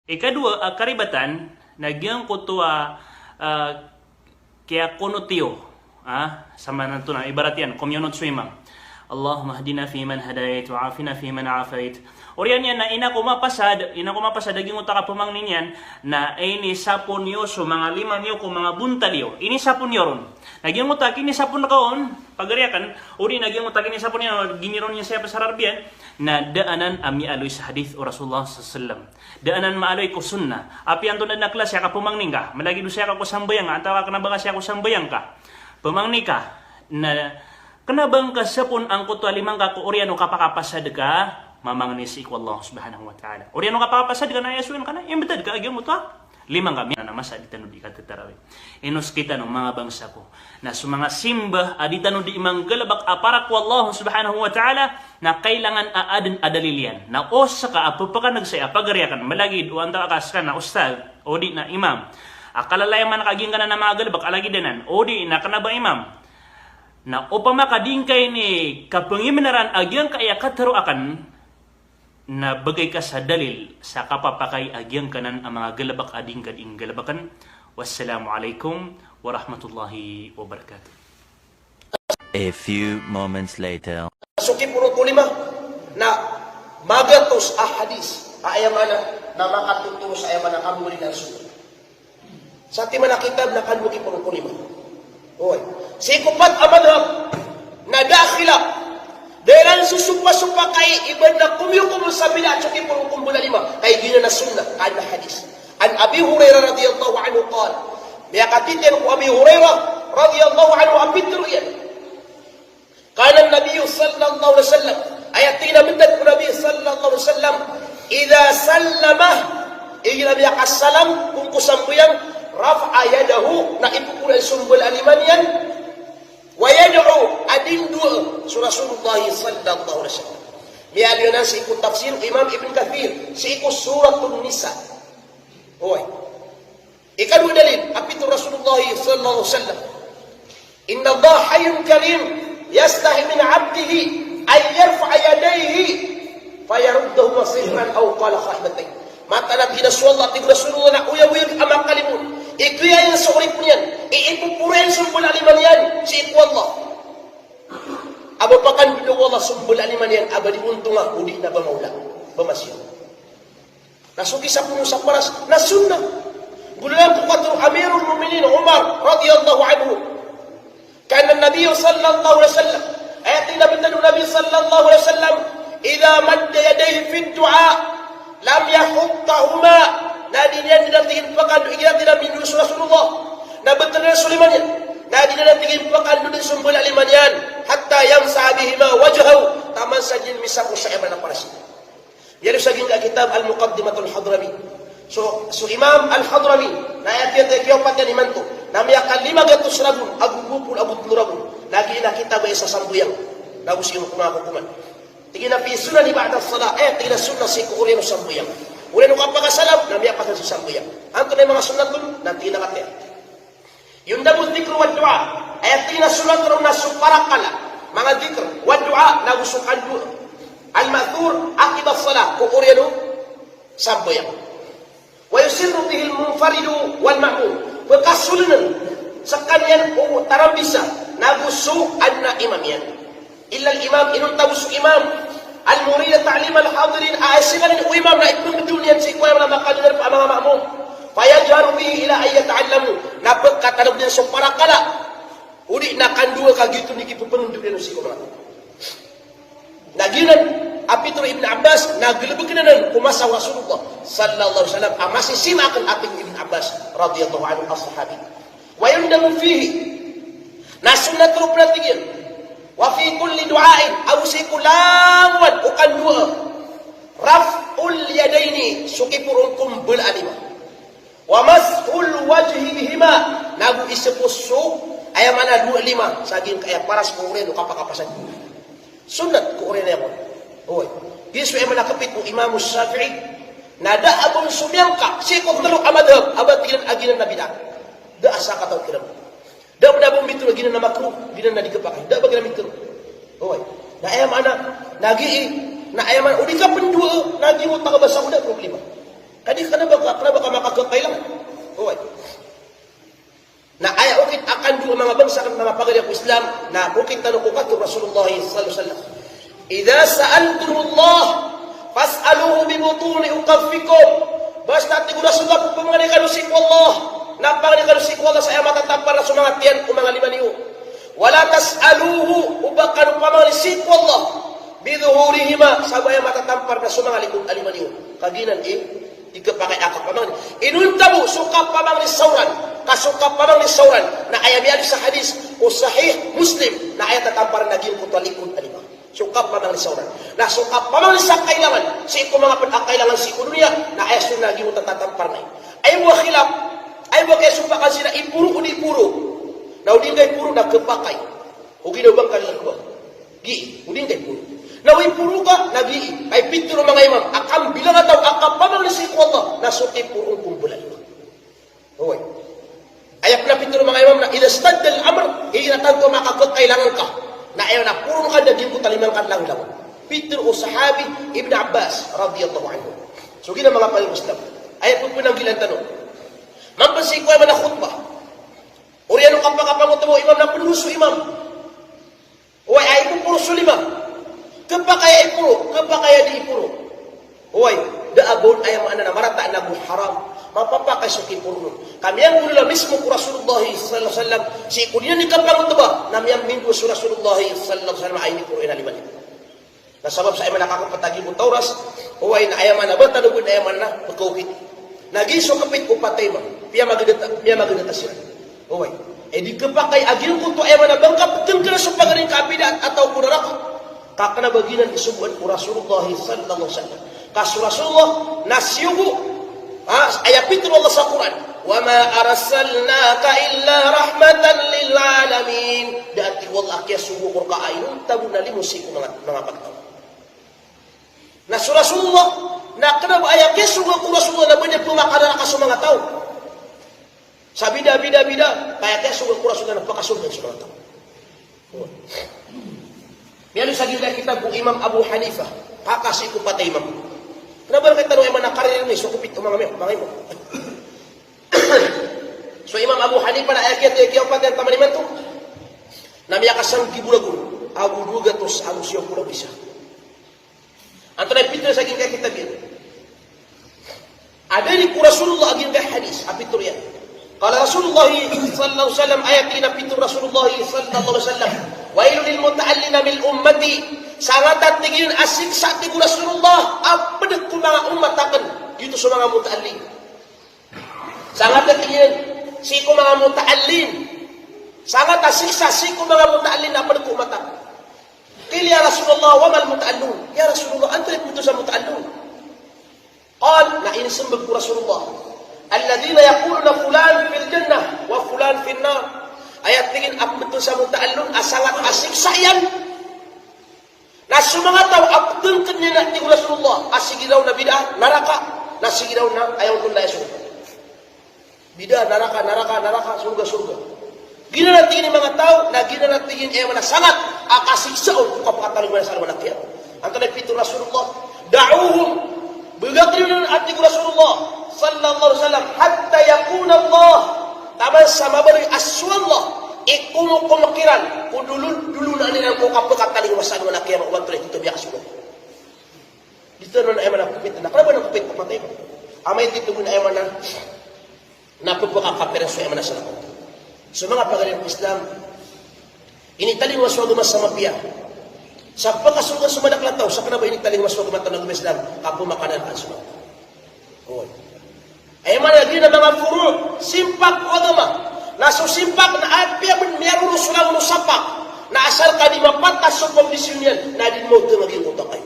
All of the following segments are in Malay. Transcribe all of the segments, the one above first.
Ikadua, karibatan, nagyang kutua kaya kuno tiyo. Sama na ito na, ibarat yan, kumyunod swimang. Allahumma hdina fi man hadayt, wa afina fi man afayt. Oriyan yan na ina kumapasad, aging utaka pumangnin yan, na ini sapon yo, so mga liman yo, kung mga buntal yo, ini sapon yo ron. Nagyang utak, ini sapon na kaon, pagariakan, uri nagyang utak, ini sapon yo, giniron niya siya pasararbiyan, na daanan ami aloy sa hadith o Rasulullah sallallahu daanan maaloy ko sunnah. Api ang tunad na klas, siya ka pumangnin ka, malagi do siya ka kusambayang ka, antawa ka na ba siya kusambayang ka, pumangni ka, na kanabang kasapon ang kuto limang ka ko oriano kapakapasad ka mamangni si Allah subhanahu wa ta'ala. Oriano kapakapasad ka na yasuin ka na imbitad ka agyan mo to limang kami na namasa di tanu di katatarawin. Inos kita no mga bangsa ko na sa mga simba adi tanu di imang galabak aparak ko Allah subhanahu wa ta'ala na kailangan aadan adalilian na osa ka apapaka nagsaya pagariakan malagi duwan ta akas ka na ustad o di na imam. Akalalaya man nakaging ka na na mga galabak alagi danan o di na kanaba imam. Na upama kadingkay ni kapangiminaran agyang kaya kataro akan na bagay ka sa dalil sa kapapakay agyang kanan ang mga galabak ading kading galabakan. Wassalamualaikum warahmatullahi wabarakatuh. A few moments later. Suki puro kulima na magatos hadis ayamana na makatuturo sa ayamana kamuli ng sunnah. Sa timana kitab na kanmuki puro kulima. Oy, sikupat amadhab na dakhila dahilan susupa-supa kay ibad na kumiyukum sa bila at suki puro kumbula lima kay gina na sunnah kay na hadis. An Abi Hurairah radhiyallahu anhu qala, miyakatitin ko Abi Hurairah radhiyallahu anhu abitru yan. Kana Nabi sallallahu alaihi wasallam ayatina mintat Nabi sallallahu alaihi wasallam idza sallama ila yaqassalam kung kusambuyang rafa'a yadahu na ipupulan sumbul aliman yan wa yad'u adin du'a Rasulullah sallallahu alaihi wasallam. Miyaliyo na sa ikut tafsir Imam Ibn Kathir sa ikut suratun Nisa. Hoy, ikadu dalil apitu Rasulullah sallallahu alaihi wasallam, inna Allah hayyun karim yastahi min 'abdihi ay yarfa'a yadayhi fayaruddahuma sihran aw qala khahbatayn. Mata nabi Rasulullah ti Rasulullah na uyawil amak kalimun ikuya yan sa urip niyan iipupuren sumbul aliman yan si iku Allah abapakan bilang Allah sumbul aliman yan abadi untung nga udi na bamaula bamasyon nasuki sa puno sa paras na sunnah gulang ko katro Amirul Mu'minin Umar radiyallahu anhu kana Nabi sallallahu alaihi wasallam ayatin Nabi sallallahu alaihi wasallam idza madda yadayhi fi du'a lam yahuttahuma nadinya dinatingin pakan igira tidak mindu Rasulullah na betul Sulaiman yan nadinya dinatingin pakan duduk sumbul aliman yan hatta yamsa bihima wajhahu taman sajin misaku sa'ibana parasi yali saging ka kitab al-muqaddimatul hadrami so Imam al-Hadrami na ayat yang keempat yan iman to namanya kalima gatus rabun agugupul abut lurabun lagi na kita ba isa sambuyang nagusin mo kumakukuman tingin na piso na ni ba'da salat tingin na sunna si kukulino sambuyang uli nung kapakasalam namanya pa sa sambuyang anto na yung mga sunat dun nanti na kate yung dabut dikru wa du'a ayat tingin na sunat rin na suparakala mga dikr wa du'a na gusukan du'a al-ma'thur akibat salat kukulino sambuyang wa yusirru bihil munfaridu wal ma'mum pagkasulinan sa kanyan o tarambisa nagusu anna imam yan illa al-imam inun tabusu imam al-murida ta'lim al-hadirin aasiganin o imam na itnumidun yan si ikuya na makalinan pa mga ma'mum fayajharu bihi ila ay yata'allamu na pagkatalog niya sa parakala uli na kandua kagitu ni kipupanunjuk yan si ikuya naginan apitro Ibn Abbas naglubog na nun kumasa Rasulullah sallallahu alaihi wasallam amasi simakan ating Ibn Abbas radiyallahu anhu as-sahabi wa yundamu fihi na sunnat rup natigin wa fi kulli du'ain aw sikulawan ukan dua raf'ul yadaini sukipurun kumbul alima wa mashul wajhi bihima nagu isepussu ayamana dua lima saging kaya paras kuren kapakapasan sunnat kuren ya oy bisu ay malakapit mo Imam Shafi'i nada abun sumyangka sikop telu amadhab abatilan aginan nabida da asa kataw kiram da bung bitu aginan na makruh ginan na digepakai da baginan bitu oy na ayam ana nagi na ayam udi ka pendua nagi mo tagabasa udah problema Kadi kenapa ka makakailangan? Oy. Na aya ukit akan dua mga bangsa kan mga pagadi ako Islam na ukit tanong ko kato Rasulullah sallallahu alaihi wasallam. Idza sa'altumullah fas'aluhu bi butuni uqaffikum. Basta tigo Rasulullah pamangani kanu si Allah. Napangani kanu si Allah sa mata tampar sa mga tiyan o mga lima niyo. Wala tas'aluhu ubakan pamangani si Allah. Biduhurihima sabaya mata tampar na sa mga likod alima niyo. Kaginan ikapakai akap pamang inuntabu suka pamang ni sauran kasuka pamang ni sauran na ayam yali sa hadis o sahih Muslim na ayat tatampar naging kutalikod alima suka pamang ni sauran na suka pamang ni sa kailangan si ko mga kailangan si dunia na ayat sun naging tatampar na ay mo khilaf ay mo kay suka kasi na ipuro udi puro na udin kay puro na kepakai ugi daw bang kalagwa gi udin kay puro naway puro ka, nag-ii, ay pinturo mga imam, akam bilang ataw, akam pamang nasi ko Allah, nasuki purong kumpulan. Huwag. Ayak na pinturo mga imam na, idastad del amr, iinatan ko makakakailangan ka, na ayaw na purong ka, naging ko talimang ka lang lang. Pinturo o sahabi, Ibn Abbas, radiyallahu anhu. So, gina mga pang-Muslim, ayak po po nang gilan tanong. Mampansin ko ay man na khutbah. Uriano ka pa kapangot mo, imam na penuso imam. Huwag, ay po puro sulimam. Kepakaya ipuro, kepakaya di ipuro. Hoy, daabon ayam ana na marata na haram. Mapapakay suki puro. Kami yang ulama mismo ku Rasulullah sallallahu alaihi wasallam si kunya ni kapang tuba nam yang minggu Rasulullah sallallahu alaihi wasallam ay ni puro ina liman. Na sabab sa ay nakakapatagi mo Tauras, hoy na ayam ana bata dugon ayam ana pagkawit. Nagiso kapit ko patay ba. Piya magdata sila. Hoy, di kepakay agil ko to ayam ana bangkap tengkara sa pagaring kabidat atau neraka. Kakana baginan isubuan ku Rasulullah sallallahu alaihi wasallam. Kas Rasulullah nasyugu ayat itu Allah sa Quran. Wa ma arsalnaka illa rahmatan lil alamin. Dati wallah kya subu qurqa ayun tabuna limusiku mga pagtaw. Nas Rasulullah na kana ayat kya subu ku Rasulullah na banyak pumakadara ka sa mga tao. Sa bida kaya kya subu ku Rasulullah na pakasuldan sa mga tao. Mialo sa gila kita kung Imam Abu Hanifah, kakasi ko patay imam. Kenapa kita tanong imam na karir ni so kupit mga mo. So Imam Abu Hanifah na ayat kiyaw patay taman iman to. Namiya kasang kibulagun, Abu Duga tos Abu Siyong pula bisa. Anto na pito sa gila kita biyan. Ada ni Rasulullah agin kay hadis, apitur yan. Qala Rasulullah sallallahu alaihi wasallam ayat ina pitur Rasulullah sallallahu alaihi wasallam. Wailul lil muta'allina min ummati sangatat tingin asik sa ti Rasulullah apedet ku mga umat akan gitu sa mga muta'allin sangatat tingin si ku mga muta'allin sangat asik sa si ku mga muta'allin apedet ku umat akan qil ya Rasulullah wa mal muta'allun ya Rasulullah anta putus sa muta'allun qal na in sembag ku Rasulullah alladhina yaquluna fulan fil jannah wa fulan fil nar. Ayat tingin apa betul sa muta'allun asangat asik sayan. Na sumanga taw abdun kanya na Rasulullah asigi daw na bidah neraka nasigi daw na ayaw kun dai surga. Bidah neraka surga. Gina na tingin mga taw na gina na tingin mana sangat akasik saon kapataling mana sa manakya. Antara pitu Rasulullah da'uhum bigakrin ati Rasulullah sallallahu alaihi wasallam hatta yakuna Allah taman sama beri aswallah ikumu kumakiran dulu na nila ko kapag kataling wasan wala kaya makuwan tuloy dito biya kasubok dito na naman na kupit na kaya ba na kupit papatay mo amay dito mo na naman na napagpakakapiran so naman na sa lakot so mga pagaling Islam initaling waswag mas sama piya sa pagkasungan sumadaklat sa kanaba initaling waswag matanong Islam kapo makanan ang sumat ay managin na mga furu simpak o agama naso simpak na apya meron sulang sapak na asal ka di mapatas sa kondisyon yan na din mo ito maging utak kayo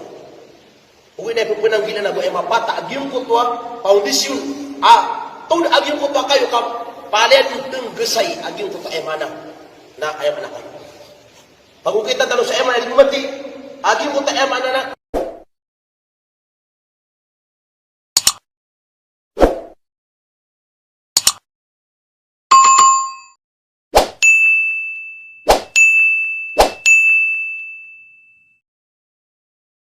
uwi na ipupinanggilan na ay mapata agyung kutwa kondisyon tawad agyung kutwa kayo palian itong gesay agyung kutwa ay mana na ayaw anak kayo pag kita talo sa ema na mati agyung kutwa ay mana na